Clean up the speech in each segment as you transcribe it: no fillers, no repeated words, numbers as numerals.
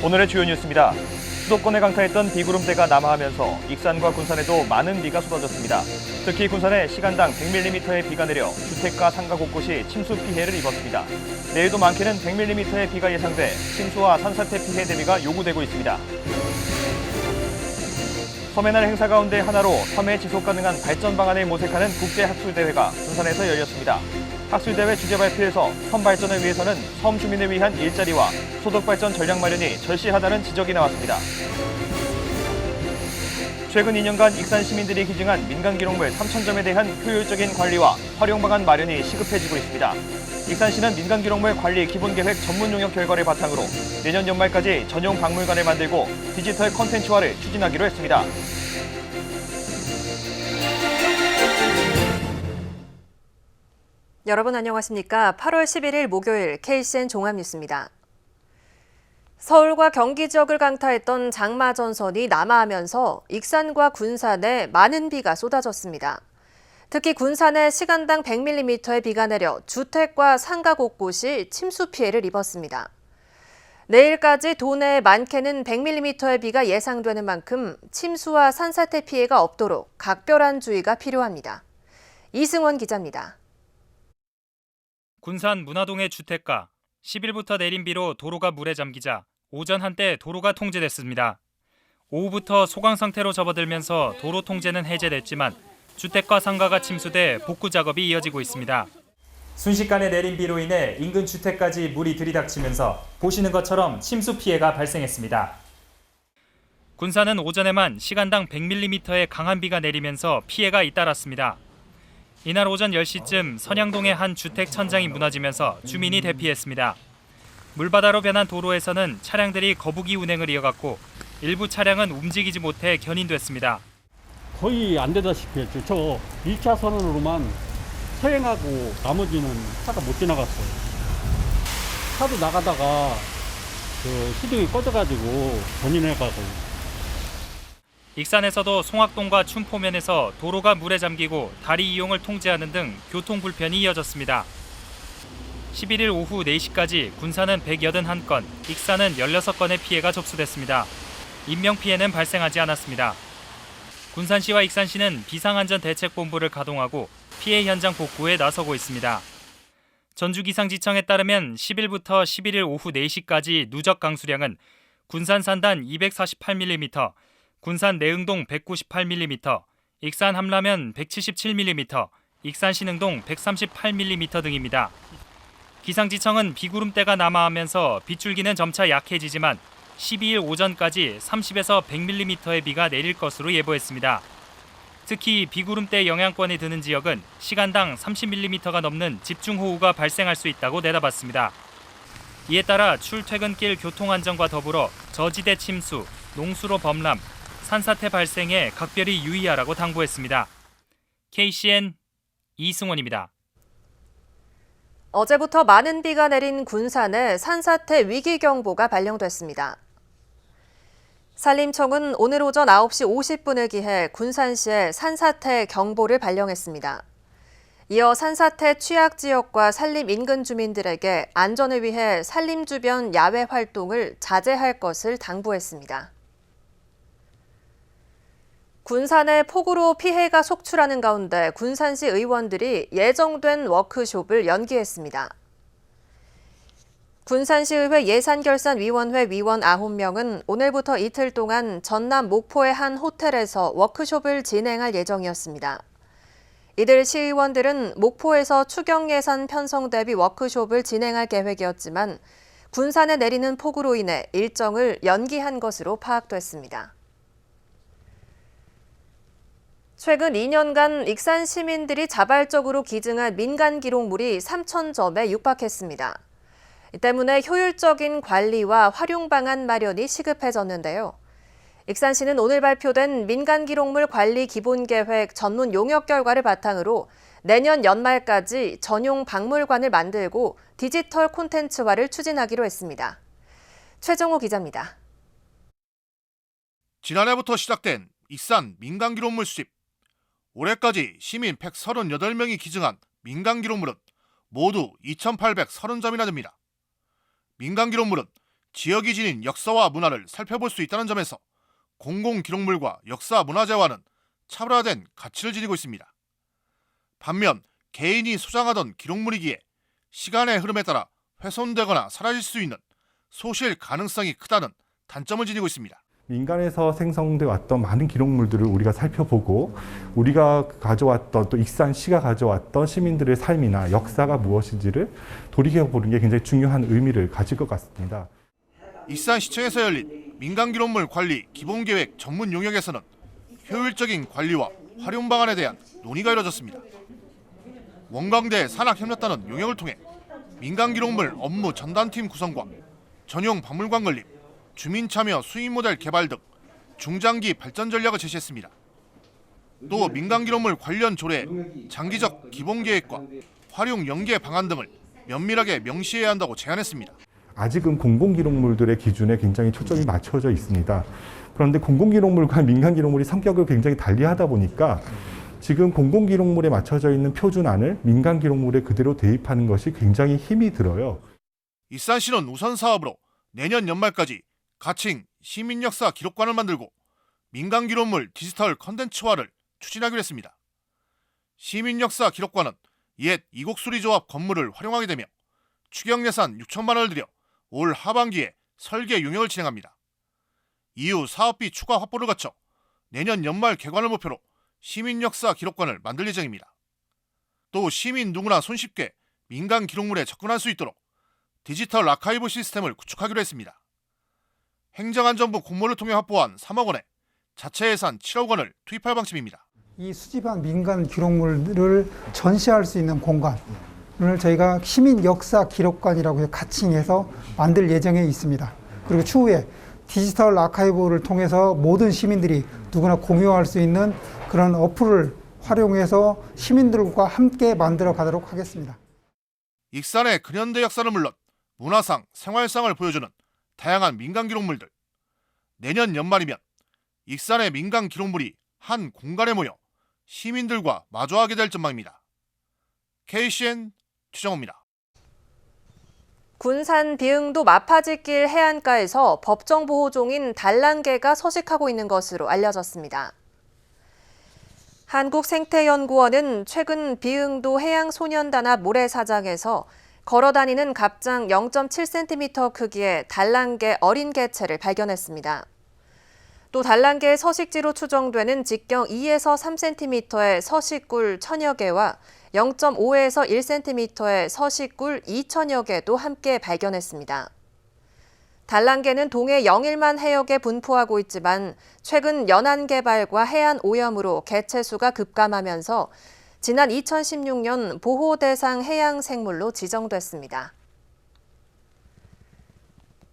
오늘의 주요 뉴스입니다. 수도권에 강타했던 비구름대가 남하하면서 익산과 군산에도 많은 비가 쏟아졌습니다. 특히 군산에 시간당 100mm의 비가 내려 주택가 상가 곳곳이 침수 피해를 입었습니다. 내일도 많게는 100mm의 비가 예상돼 침수와 산사태 피해 대비가 요구되고 있습니다. 섬의 날 행사 가운데 하나로 섬의 지속 가능한 발전 방안을 모색하는 국제학술대회가 군산에서 열렸습니다. 학술대회 주제 발표에서 섬 발전을 위해서는 섬 주민을 위한 일자리와 소득 발전 전략 마련이 절실하다는 지적이 나왔습니다. 최근 2년간 익산 시민들이 기증한 민간 기록물 3,000점에 대한 효율적인 관리와 활용 방안 마련이 시급해지고 있습니다. 익산시는 민간 기록물 관리 기본 계획 전문 용역 결과를 바탕으로 내년 연말까지 전용 박물관을 만들고 디지털 콘텐츠화를 추진하기로 했습니다. 여러분 안녕하십니까? 8월 11일 목요일 KCN 종합뉴스입니다. 서울과 경기 지역을 강타했던 장마 전선이 남하하면서 익산과 군산에 많은 비가 쏟아졌습니다. 특히 군산에 시간당 100mm의 비가 내려 주택과 상가 곳곳이 침수 피해를 입었습니다. 내일까지 도내에 많게는 100mm의 비가 예상되는 만큼 침수와 산사태 피해가 없도록 각별한 주의가 필요합니다. 이승원 기자입니다. 군산 문화동의 주택가, 10일부터 내린 비로 도로가 물에 잠기자 오전 한때 도로가 통제됐습니다. 오후부터 소강 상태로 접어들면서 도로 통제는 해제됐지만 주택과 상가가 침수돼 복구 작업이 이어지고 있습니다. 순식간에 내린 비로 인해 인근 주택까지 물이 들이닥치면서 보시는 것처럼 침수 피해가 발생했습니다. 군산은 오전에만 시간당 100mm의 강한 비가 내리면서 피해가 잇따랐습니다. 이날 오전 10시쯤 선양동의 한 주택 천장이 무너지면서 주민이 대피했습니다. 물바다로 변한 도로에서는 차량들이 거북이 운행을 이어갔고 일부 차량은 움직이지 못해 견인됐습니다. 거의 안 되다시피 했죠. 저 1차선으로만 서행하고 나머지는 차가 못 지나갔어요. 차도 나가다가 시동이 꺼져가지고 견인해가고. 익산에서도 송악동과 춘포면에서 도로가 물에 잠기고 다리 이용을 통제하는 등 교통 불편이 이어졌습니다. 11일 오후 4시까지 군산은 181건, 익산은 16건의 피해가 접수됐습니다. 인명피해는 발생하지 않았습니다. 군산시와 익산시는 비상안전대책본부를 가동하고 피해 현장 복구에 나서고 있습니다. 전주기상지청에 따르면 10일부터 11일 오후 4시까지 누적 강수량은 군산 산단 248mm, 군산 내흥동 198mm, 익산 함라면 177mm, 익산 신흥동 138mm 등입니다. 기상지청은 비구름대가 남하하면서 빗줄기는 점차 약해지지만 12일 오전까지 30에서 100mm의 비가 내릴 것으로 예보했습니다. 특히 비구름대 영향권이 드는 지역은 시간당 30mm가 넘는 집중호우가 발생할 수 있다고 내다봤습니다. 이에 따라 출퇴근길 교통안전과 더불어 저지대 침수, 농수로 범람, 산사태 발생에 각별히 유의하라고 당부했습니다. KCN 이승원입니다. 어제부터 많은 비가 내린 군산에 산사태 위기경보가 발령됐습니다. 산림청은 오늘 오전 9시 50분을 기해 군산시에 산사태 경보를 발령했습니다. 이어 산사태 취약지역과 산림 인근 주민들에게 안전을 위해 산림 주변 야외 활동을 자제할 것을 당부했습니다. 군산에 폭우로 피해가 속출하는 가운데 군산시 의원들이 예정된 워크숍을 연기했습니다. 군산시의회 예산결산위원회 위원 9명은 오늘부터 이틀 동안 전남 목포의 한 호텔에서 워크숍을 진행할 예정이었습니다. 이들 시의원들은 목포에서 추경예산 편성 대비 워크숍을 진행할 계획이었지만 군산에 내리는 폭우로 인해 일정을 연기한 것으로 파악됐습니다. 최근 2년간 익산 시민들이 자발적으로 기증한 민간 기록물이 3,000점에 육박했습니다. 이 때문에 효율적인 관리와 활용 방안 마련이 시급해졌는데요. 익산시는 오늘 발표된 민간 기록물 관리 기본 계획 전문 용역 결과를 바탕으로 내년 연말까지 전용 박물관을 만들고 디지털 콘텐츠화를 추진하기로 했습니다. 최정호 기자입니다. 지난해부터 시작된 익산 민간 기록물 수집. 올해까지 시민 138명이 기증한 민간 기록물은 모두 2,830점이나 됩니다. 민간 기록물은 지역이 지닌 역사와 문화를 살펴볼 수 있다는 점에서 공공기록물과 역사문화재와는 차별화된 가치를 지니고 있습니다. 반면 개인이 소장하던 기록물이기에 시간의 흐름에 따라 훼손되거나 사라질 수 있는 소실 가능성이 크다는 단점을 지니고 있습니다. 민간에서 생성돼 왔던 많은 기록물들을 우리가 살펴보고 우리가 가져왔던 또 익산시가 가져왔던 시민들의 삶이나 역사가 무엇인지를 돌이켜보는 게 굉장히 중요한 의미를 가질 것 같습니다. 익산시청에서 열린 민간기록물 관리 기본계획 전문 용역에서는 효율적인 관리와 활용 방안에 대한 논의가 이뤄졌습니다. 원광대 산학협력단은 용역을 통해 민간기록물 업무 전담팀 구성과 전용 박물관 건립, 주민참여 수익 모델 개발 등 중장기 발전 전략을 제시했습니다. 또 민간기록물 관련 조례, 장기적 기본계획과 활용 연계 방안 등을 면밀하게 명시해야 한다고 제안했습니다. 아직은 공공기록물들의 기준에 굉장히 초점이 맞춰져 있습니다. 그런데 공공기록물과 민간기록물이 성격을 굉장히 달리하다 보니까 지금 공공기록물에 맞춰져 있는 표준안을 민간기록물에 그대로 대입하는 것이 굉장히 힘이 들어요. 익산시는 우선 사업으로 내년 연말까지 가칭 시민역사 기록관을 만들고 민간기록물 디지털 컨텐츠화를 추진하기로 했습니다. 시민역사 기록관은 옛 이곡수리조합 건물을 활용하게 되며 추경 예산 6천만 원을 들여 올 하반기에 설계 용역을 진행합니다. 이후 사업비 추가 확보를 거쳐 내년 연말 개관을 목표로 시민역사 기록관을 만들 예정입니다. 또 시민 누구나 손쉽게 민간 기록물에 접근할 수 있도록 디지털 아카이브 시스템을 구축하기로 했습니다. 행정안전부 공모를 통해 확보한 3억 원에 자체 예산 7억 원을 투입할 방침입니다. 이 수집한 민간 기록물을 전시할 수 있는 공간을 저희가 시민 역사 기록관이라고 가칭해서 만들 예정에 있습니다. 그리고 추후에 디지털 아카이브를 통해서 모든 시민들이 누구나 공유할 수 있는 그런 어플을 활용해서 시민들과 함께 만들어 가도록 하겠습니다. 익산의 근현대 역사는 물론 문화상, 생활상을 보여주는 다양한 민간 기록물들. 내년 연말이면 익산의 민간 기록물이 한 공간에 모여 시민들과 마주하게 될 전망입니다. KCN 최정호입니다. 군산 비흥도 마파지길 해안가에서 법정 보호종인 달란개가 서식하고 있는 것으로 알려졌습니다. 한국생태연구원은 최근 비흥도 해양소년단합 모래사장에서 걸어다니는 갑장 0.7cm 크기의 달란개 어린 개체를 발견했습니다. 또 달란개의 서식지로 추정되는 직경 2에서 3cm의 서식굴 1000여 개와 0.5에서 1cm의 서식굴 2000여 개도 함께 발견했습니다. 달란개는 동해 영일만 해역에 분포하고 있지만 최근 연안 개발과 해안 오염으로 개체 수가 급감하면서 지난 2016년 보호 대상 해양 생물로 지정됐습니다.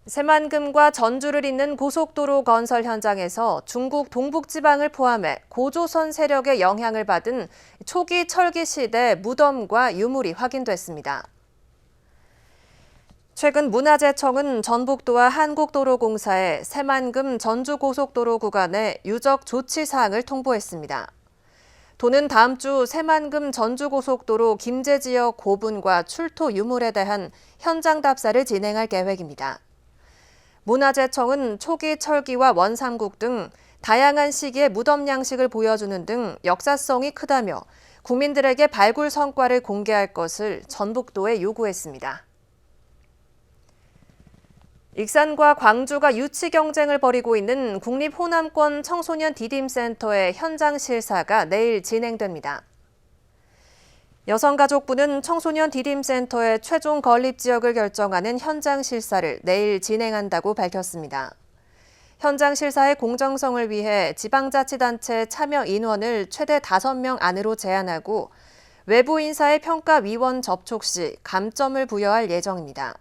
새만금과 전주를 잇는 고속도로 건설 현장에서 중국 동북지방을 포함해 고조선 세력의 영향을 받은 초기 철기 시대 무덤과 유물이 확인됐습니다. 최근 문화재청은 전북도와 한국도로공사에 새만금 전주고속도로 구간의 유적 조치 사항을 통보했습니다. 도는 다음 주 새만금 전주고속도로 김제 지역 고분과 출토 유물에 대한 현장 답사를 진행할 계획입니다. 문화재청은 초기 철기와 원삼국 등 다양한 시기의 무덤 양식을 보여주는 등 역사성이 크다며 국민들에게 발굴 성과를 공개할 것을 전북도에 요구했습니다. 익산과 광주가 유치 경쟁을 벌이고 있는 국립호남권 청소년 디딤센터의 현장 실사가 내일 진행됩니다. 여성가족부는 청소년 디딤센터의 최종 건립 지역을 결정하는 현장 실사를 내일 진행한다고 밝혔습니다. 현장 실사의 공정성을 위해 지방자치단체 참여 인원을 최대 5명 안으로 제한하고 외부 인사의 평가위원 접촉 시 감점을 부여할 예정입니다.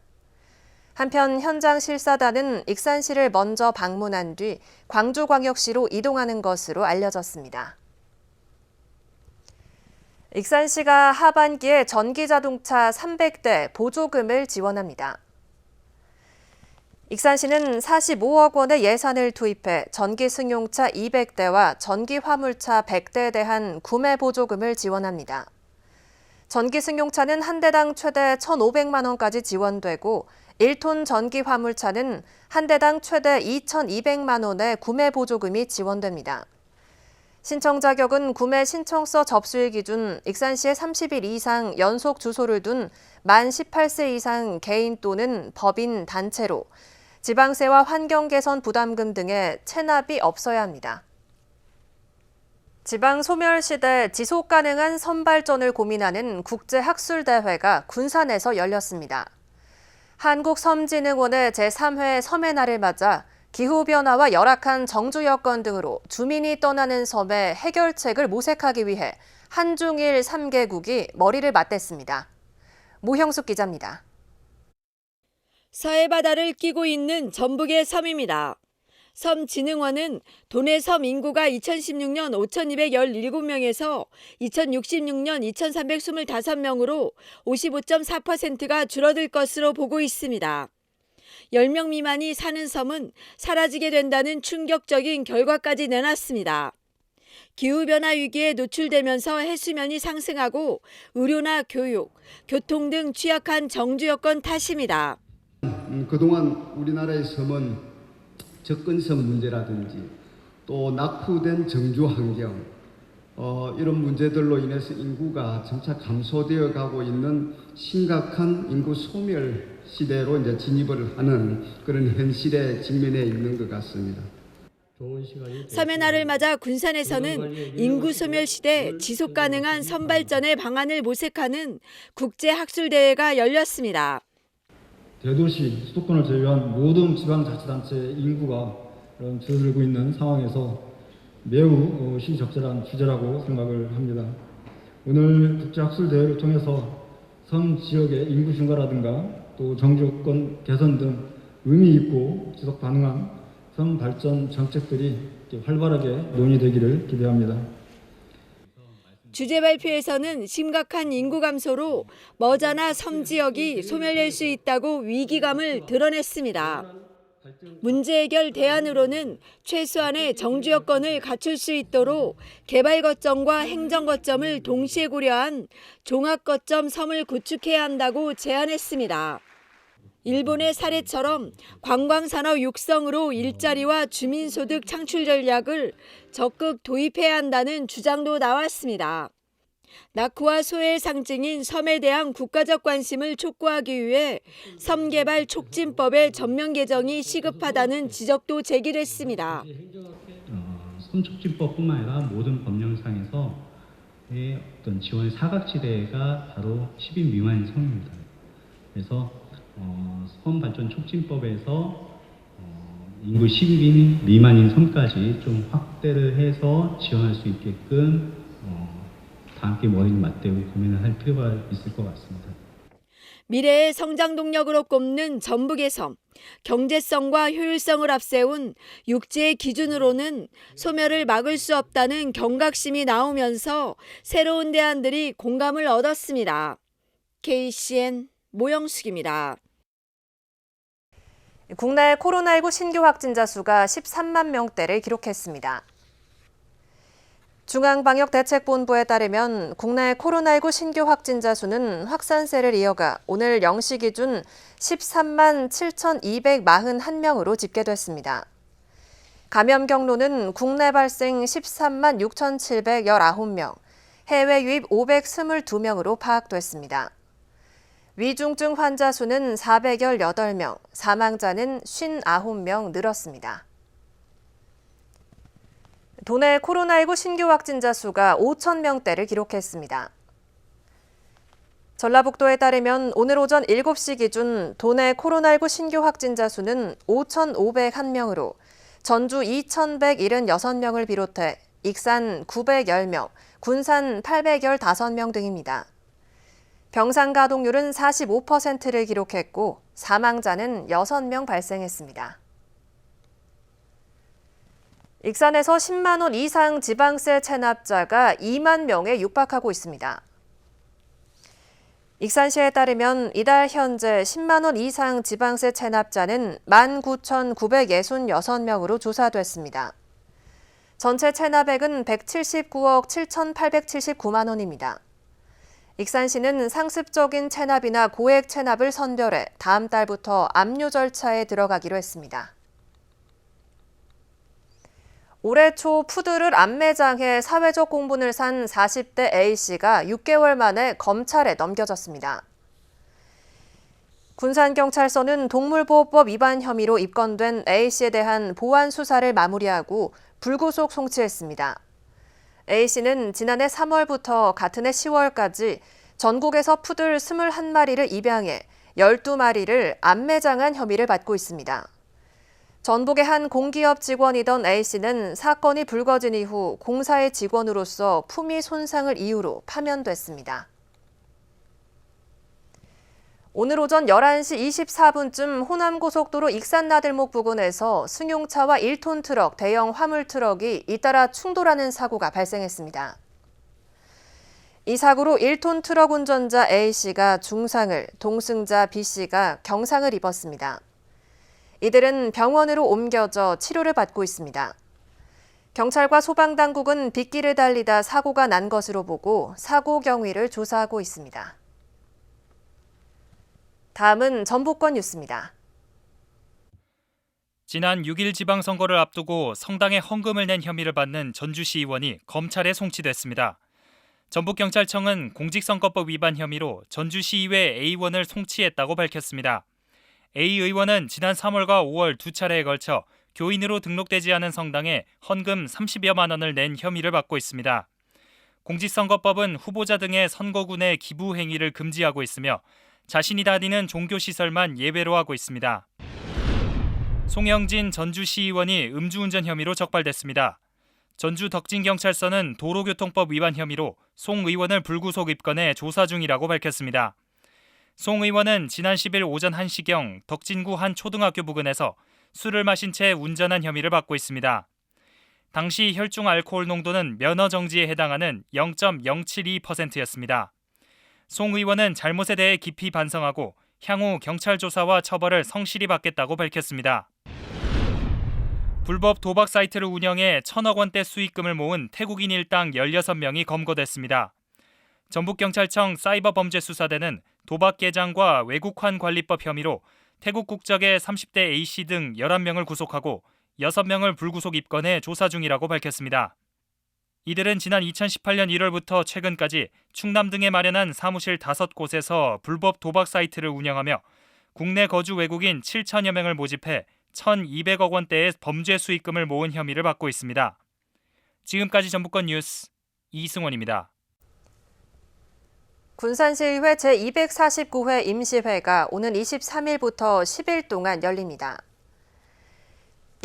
한편 현장 실사단은 익산시를 먼저 방문한 뒤 광주광역시로 이동하는 것으로 알려졌습니다. 익산시가 하반기에 전기자동차 300대 보조금을 지원합니다. 익산시는 45억 원의 예산을 투입해 전기승용차 200대와 전기화물차 100대에 대한 구매 보조금을 지원합니다. 전기승용차는 한 대당 최대 1,500만 원까지 지원되고 1톤 전기 화물차는 한 대당 최대 2,200만 원의 구매 보조금이 지원됩니다. 신청 자격은 구매 신청서 접수일 기준 익산시에 30일 이상 연속 주소를 둔 만 18세 이상 개인 또는 법인 단체로 지방세와 환경개선 부담금 등의 체납이 없어야 합니다. 지방 소멸시대 지속 가능한 선발전을 고민하는 국제학술대회가 군산에서 열렸습니다. 한국섬진흥원의 제3회 섬의 날을 맞아 기후변화와 열악한 정주 여건 등으로 주민이 떠나는 섬의 해결책을 모색하기 위해 한중일 3개국이 머리를 맞댔습니다. 모형숙 기자입니다. 서해바다를 끼고 있는 전북의 섬입니다. 섬진흥원은 도내 섬 인구가 2016년 5,217명에서 2066년 2,325명으로 55.4%가 줄어들 것으로 보고 있습니다. 10명 미만이 사는 섬은 사라지게 된다는 충격적인 결과까지 내놨습니다. 기후변화 위기에 노출되면서 해수면이 상승하고 의료나 교육, 교통 등 취약한 정주 여건 탓입니다. 그동안 우리나라의 섬은 접근성 문제라든지 또 낙후된 정주 환경 이런 문제들로 인해서 인구가 점차 감소되어 가고 있는 심각한 인구 소멸 시대로 이제 진입을 하는 그런 현실에 직면해 있는 것 같습니다. 섬의 날을 맞아 군산에서는 인구 소멸 시대 지속 가능한 선발전의 방안을 모색하는 국제학술대회가 열렸습니다. 대도시, 수도권을 제외한 모든 지방자치단체 인구가 줄어들고 있는 상황에서 매우 시적절한 주제라고 생각을 합니다. 오늘 국제학술대회를 통해서 섬 지역의 인구 증가라든가 또 정주여건 개선 등 의미 있고 지속 가능한 섬 발전 정책들이 활발하게 논의되기를 기대합니다. 주제 발표에서는 심각한 인구 감소로 머자나 섬 지역이 소멸될 수 있다고 위기감을 드러냈습니다. 문제 해결 대안으로는 최소한의 정주 여건을 갖출 수 있도록 개발 거점과 행정 거점을 동시에 고려한 종합 거점 섬을 구축해야 한다고 제안했습니다. 일본의 사례처럼 관광산업 육성으로 일자리와 주민소득 창출 전략을 적극 도입해야 한다는 주장도 나왔습니다. 낙후와 소외의 상징인 섬에 대한 국가적 관심을 촉구하기 위해 섬개발 촉진법의 전면 개정이 시급하다는 지적도 제기됐습니다. 섬촉진법뿐만 아니라 모든 법령상에서 어떤 지원의 사각지대가 바로 10인 미만인 섬입니다. 그래서 섬 발전 촉진법에서 인구 10인 미만인 섬까지 좀 확대를 해서 지원할 수 있게끔 다 함께 머리를 맞대고 고민을 할 필요가 있을 것 같습니다. 미래의 성장 동력으로 꼽는 전북의 섬, 경제성과 효율성을 앞세운 육지의 기준으로는 소멸을 막을 수 없다는 경각심이 나오면서 새로운 대안들이 공감을 얻었습니다. KCN 모영숙입니다. 국내 코로나19 신규 확진자 수가 13만 명대를 기록했습니다. 중앙방역대책본부에 따르면 국내 코로나19 신규 확진자 수는 확산세를 이어가 오늘 0시 기준 13만 7,241명으로 집계됐습니다. 감염 경로는 국내 발생 13만 6,719명, 해외 유입 522명으로 파악됐습니다. 위중증 환자 수는 418명, 사망자는 59명 늘었습니다. 도내 코로나19 신규 확진자 수가 5,000명대를 기록했습니다. 전라북도에 따르면 오늘 오전 7시 기준 도내 코로나19 신규 확진자 수는 5,501명으로 전주 2,176명을 비롯해 익산 910명, 군산 815명 등입니다. 병상 가동률은 45%를 기록했고 사망자는 6명 발생했습니다. 익산에서 10만 원 이상 지방세 체납자가 2만 명에 육박하고 있습니다. 익산시에 따르면 이달 현재 10만 원 이상 지방세 체납자는 19,966명으로 조사됐습니다. 전체 체납액은 179억 7,879만 원입니다. 익산시는 상습적인 체납이나 고액 체납을 선별해 다음 달부터 압류 절차에 들어가기로 했습니다. 올해 초 푸드를 안매장해 사회적 공분을 산 40대 A씨가 6개월 만에 검찰에 넘겨졌습니다. 군산경찰서는 동물보호법 위반 혐의로 입건된 A씨에 대한 보안 수사를 마무리하고 불구속 송치했습니다. A씨는 지난해 3월부터 같은 해 10월까지 전국에서 푸들 21마리를 입양해 12마리를 안매장한 혐의를 받고 있습니다. 전북의 한 공기업 직원이던 A씨는 사건이 불거진 이후 공사의 직원으로서 품위 손상을 이유로 파면됐습니다. 오늘 오전 11시 24분쯤 호남고속도로 익산나들목 부근에서 승용차와 1톤 트럭, 대형 화물 트럭이 잇따라 충돌하는 사고가 발생했습니다. 이 사고로 1톤 트럭 운전자 A씨가 중상을, 동승자 B씨가 경상을 입었습니다. 이들은 병원으로 옮겨져 치료를 받고 있습니다. 경찰과 소방당국은 빗길을 달리다 사고가 난 것으로 보고 사고 경위를 조사하고 있습니다. 다음은 전북권 뉴스입니다. 지난 6일 지방선거를 앞두고 성당에 헌금을 낸 혐의를 받는 전주시 의원이 검찰에 송치됐습니다. 전북경찰청은 공직선거법 위반 혐의로 전주시의회 A의원을 송치했다고 밝혔습니다. A 의원은 지난 3월과 5월 두 차례에 걸쳐 교인으로 등록되지 않은 성당에 헌금 30여만 원을 낸 혐의를 받고 있습니다. 공직선거법은 후보자 등의 선거군의 기부 행위를 금지하고 있으며 자신이 다니는 종교시설만 예외로 하고 있습니다. 송영진 전주시의원이 음주운전 혐의로 적발됐습니다. 전주 덕진경찰서는 도로교통법 위반 혐의로 송 의원을 불구속 입건해 조사 중이라고 밝혔습니다. 송 의원은 지난 10일 오전 1시경 덕진구 한 초등학교 부근에서 술을 마신 채 운전한 혐의를 받고 있습니다. 당시 혈중 알코올 농도는 면허 정지에 해당하는 0.072%였습니다. 송 의원은 잘못에 대해 깊이 반성하고 향후 경찰 조사와 처벌을 성실히 받겠다고 밝혔습니다. 불법 도박 사이트를 운영해 1,000억 원대 수익금을 모은 태국인 일당 16명이 검거됐습니다. 전북경찰청 사이버범죄수사대는 도박 계장과 외국환 관리법 혐의로 태국 국적의 30대 A씨 등 11명을 구속하고 6명을 불구속 입건해 조사 중이라고 밝혔습니다. 이들은 지난 2018년 1월부터 최근까지 충남 등에 마련한 사무실 5곳에서 불법 도박 사이트를 운영하며 국내 거주 외국인 7천여 명을 모집해 1,200억 원대의 범죄 수익금을 모은 혐의를 받고 있습니다. 지금까지 전북권 뉴스 이승원입니다. 군산시의회 제249회 임시회가 오는 23일부터 10일 동안 열립니다.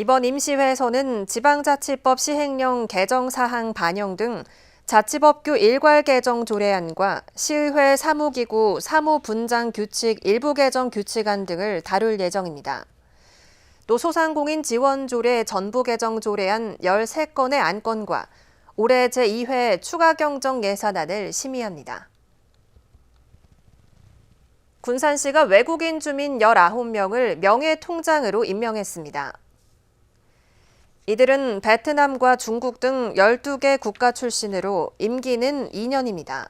이번 임시회에서는 지방자치법 시행령 개정 사항 반영 등 자치법규 일괄 개정 조례안과 시의회 사무기구 사무분장 규칙 일부 개정 규칙안 등을 다룰 예정입니다. 또 소상공인 지원 조례 전부 개정 조례안 13건의 안건과 올해 제2회 추가 경정 예산안을 심의합니다. 군산시가 외국인 주민 19명을 명예통장으로 임명했습니다. 이들은 베트남과 중국 등 12개 국가 출신으로 임기는 2년입니다.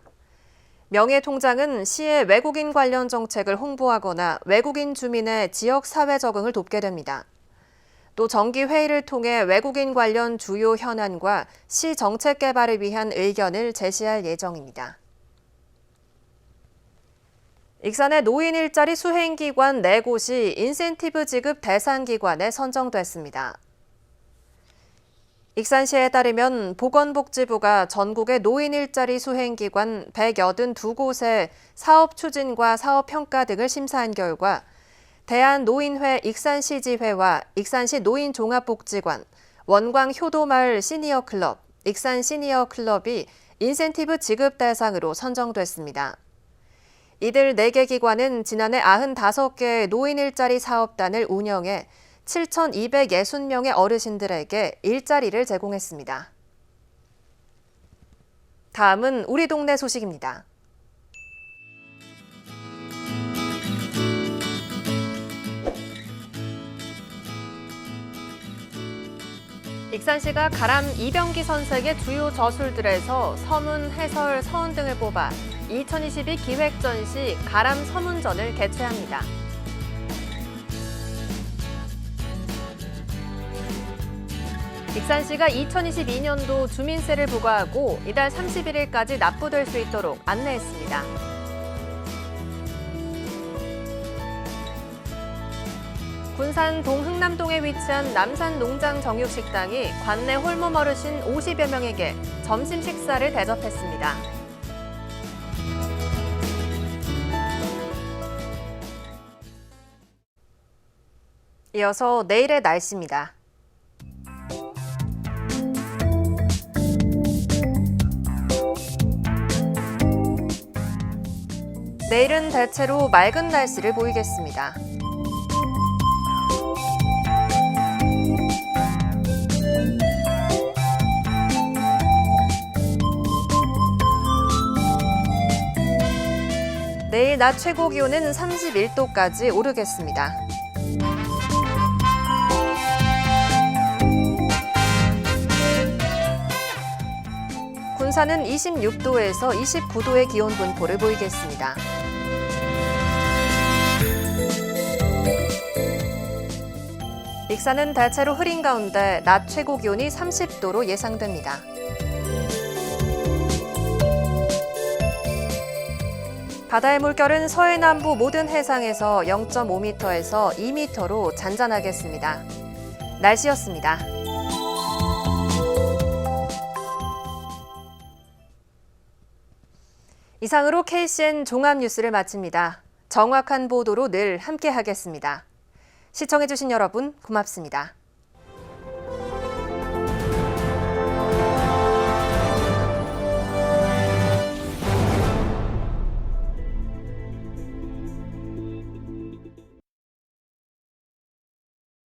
명예통장은 시의 외국인 관련 정책을 홍보하거나 외국인 주민의 지역 사회 적응을 돕게 됩니다. 또 정기회의를 통해 외국인 관련 주요 현안과 시 정책 개발을 위한 의견을 제시할 예정입니다. 익산의 노인 일자리 수행기관 4곳이 인센티브 지급 대상 기관에 선정됐습니다. 익산시에 따르면 보건복지부가 전국의 노인 일자리 수행기관 182곳의 사업 추진과 사업 평가 등을 심사한 결과 대한노인회 익산시지회와 익산시 노인종합복지관, 원광효도마을 시니어클럽, 익산시니어클럽이 인센티브 지급 대상으로 선정됐습니다. 이들 4개 기관은 지난해 95개의 노인 일자리 사업단을 운영해 7,260명의 어르신들에게 일자리를 제공했습니다. 다음은 우리 동네 소식입니다. 익산시가 가람 이병기 선생의 주요 저술들에서 서문, 해설, 서원 등을 뽑아 2022 기획전시 가람 서문전을 개최합니다. 익산시가 2022년도 주민세를 부과하고 이달 31일까지 납부될 수 있도록 안내했습니다. 군산 동흥남동에 위치한 남산농장 정육식당이 관내 홀몸 어르신 50여 명에게 점심 식사를 대접했습니다. 이어서 내일의 날씨입니다. 내일은 대체로 맑은 날씨를 보이겠습니다. 내일 낮 최고 기온은 31도까지 오르겠습니다. 군산은 26도에서 29도의 기온 분포를 보이겠습니다. 익산은 대체로 흐린 가운데 낮 최고 기온이 30도로 예상됩니다. 바다의 물결은 서해 남부 모든 해상에서 0.5m에서 2m로 잔잔하겠습니다. 날씨였습니다. 이상으로 KCN 종합뉴스를 마칩니다. 정확한 보도로 늘 함께하겠습니다. 시청해주신 여러분 고맙습니다.